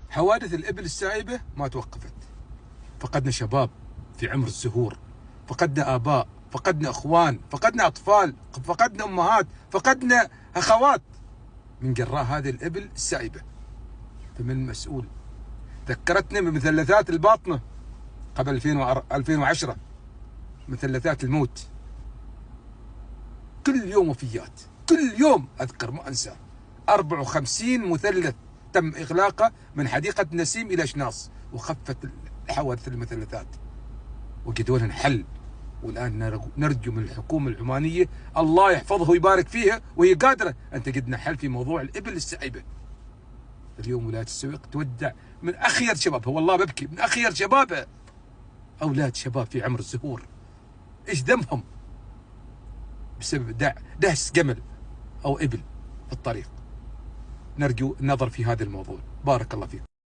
حوادث الإبل السائبة ما توقفت. فقدنا شباب في عمر الزهور، فقدنا آباء، فقدنا أخوان، فقدنا أطفال، فقدنا أمهات، فقدنا أخوات من جراء هذه الإبل السائبة. فمن المسؤول؟ ذكرتنا بمثلثات الباطنة قبل 2010، مثلثات الموت. كل يوم وفيات، كل يوم أذكر ما أنسى 54 مثلث تم إغلاقه من حديقة نسيم إلى شناص، وخفت حوادث المثلثات وجدوا لها حل. والآن نرجو من الحكومة العمانية الله يحفظها ويبارك فيها، وهي قادرة أن تجد لنا حل في موضوع الإبل السائبة. اليوم ولاية السويق تودع من أخير شبابها، والله ببكي، من أخير شبابها أولاد شباب في عمر الزهور. إيش ذنبهم بسبب دهس جمل أو إبل في الطريق؟ نرجو النظر في هذا الموضوع. بارك الله فيكم.